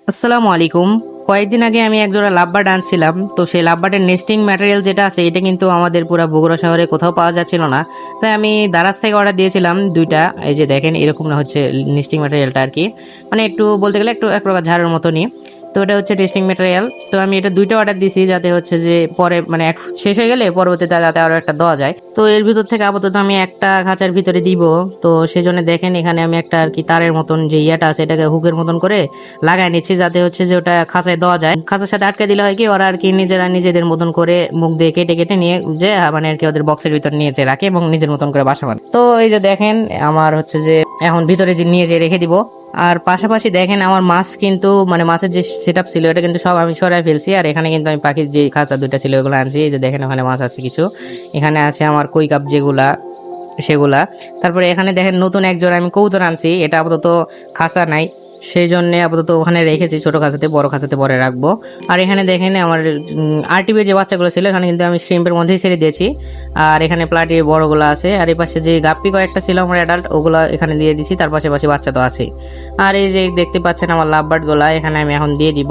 আসসালামু আলাইকুম। কয়েকদিন আগে আমি একজোড়া লাভবার্ড আনছিলাম। তো সেই লাভবার্ডের নেস্টিং ম্যাটেরিয়াল যেটা আছে এটা কিন্তু আমাদের পুরো বগুড়া শহরে কোথাও পাওয়া যাচ্ছিল না। তাই আমি দারাজ থেকে অর্ডার দিয়েছিলাম দুইটা। এই যে দেখেন এরকম না হচ্ছে নেস্টিং ম্যাটেরিয়ালটা আর কি, মানে একটু বলতে গেলে একটু এক প্রকার ঝাড়ের মতনই। তো এটা হচ্ছে টেস্টিং ম্যাটেরিয়াল। তো আমি এটা দুইটা অর্ডার দিয়েছি যাতে হচ্ছে যে পরে মানে এক শেষ হয়ে গেলে পরবর্তীতে যাতে আরো একটা দেওয়া যায়। তো এর ভিতর থেকে আপাতত আমি একটা খাঁচার ভিতরে দিব। তো সেজন্য দেখেন এখানে আমি একটা আর কি তারের মতন যে ইয়াটা আছে এটাকে হুকের মতন করে লাগাই নিচ্ছি যাতে হচ্ছে যে ওটা খাঁচায় দেওয়া যায়। খাঁচার সাথে আটকে দিলে হয় কি ওরা আর কি নিজেরা নিজেদের মতন করে মুখ দিয়ে কেটে কেটে নিয়ে যে মানে আর কি ওদের বক্সের ভিতর নিয়ে যে রাখে এবং নিজের মতন করে বাসা বানায়। তো এই যে দেখেন আমার হচ্ছে যে এখন ভিতরে যে নিয়ে যে রেখে দিব। আর পাশাপাশি দেখেন আমার মাছ কিন্তু মানে মাছের যে সেট আপ ছিল এটা কিন্তু সব আমি সরাই ফেলছি। আর এখানে কিন্তু আমি পাখির যে খাঁচা দুইটা ছিল ওগুলো আনছি। এই যে দেখেন ওখানে মাছ আছে কিছু, এখানে আছে আমার কই কাপ যেগুলা সেগুলা। তারপরে এখানে দেখেন নতুন এক জোড়া আমি কবুতর আনছি, এটা আপাতত খাঁচা নাই সেই জন্য আপাতত ওখানে রেখেছি, ছোট খাঁচাতে বড় খাঁচাতে পরে রাখবো। আর এখানে দেখেন আমার আরটিভির যে বাচ্চাগুলো ছিল এখানে কিন্তু আমি শ্রিম্পের মধ্যেই ছেড়ে দিয়েছি। আর এখানে প্লাটির বড়গুলো আছে, আর এই পাশে যে গাপ্পি কয়েকটা ছিল আমার অ্যাডাল্ট ওগুলো এখানে দিয়ে দিছি, তার পাশাপাশি বাচ্চা তো আছে। আর এই যে দেখতে পাচ্ছেন আমার লাভবার্ড গুলা এখানে আমি এখন দিয়ে দিব।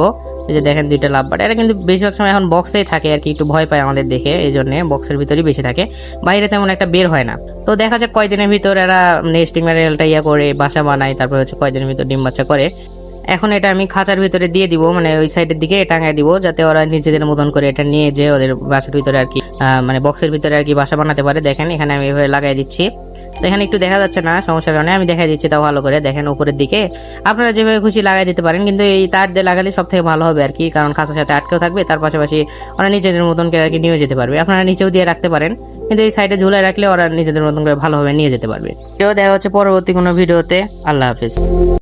এই যে দেখেন দুইটা লাভবার্ড, এরা কিন্তু বেশিরভাগ সময় এখন বক্সেই থাকে আর কি, একটু ভয় পায় আমাদের দেখে এই জন্য বক্সের ভিতরেই বেশি থাকে, বাইরে তেমন একটা বের হয় না। তো দেখা যাক কয়দিনের ভিতর এরা নেস্টিং ম্যাটেরিয়ালটা ইয়া করে বাসা বানায়, তারপর হচ্ছে কয়দিনের ভিতর ডিম বাচ্চা করে। এখন এটা আমি খাঁচার ভিতরে দিয়ে দিব, মানে ওই সাইডের দিকে টাঙায় দিব যাতে ওরা নিজেদের মতন করে এটা নিয়ে যে ওদের বাসার ভিতরে আর কি মানে বক্সের ভিতরে আর কি বাসা বানাতে পারে। দেখেন এখানে আমি এভাবে লাগাই দিচ্ছি। তো এখানে একটু দেখা যাচ্ছে না, সমস্যার কারণে আমি দেখাই দিচ্ছি তাও ভালো করে। দেখেন উপরের দিকে আপনারা যেভাবে খুশি লাগাই দিতে পারেন, কিন্তু এই তার দিয়ে লাগালে সব থেকে ভালো হবে আর কি, কারণ খাঁচার সাথে আটকেও থাকবে, তার পাশাপাশি ওরা নিজেদের মতন করে আর কি নিয়ে যেতে পারবে। আপনারা নিচেও দিয়ে রাখতে পারেন, কিন্তু এই সাইডে ঝুলায় রাখলে ওরা নিজেদের মতন করে ভালোভাবে নিয়ে যেতে পারবে। এটাও দেখা হচ্ছে পরবর্তী কোনো ভিডিওতে। আল্লাহ হাফিজ।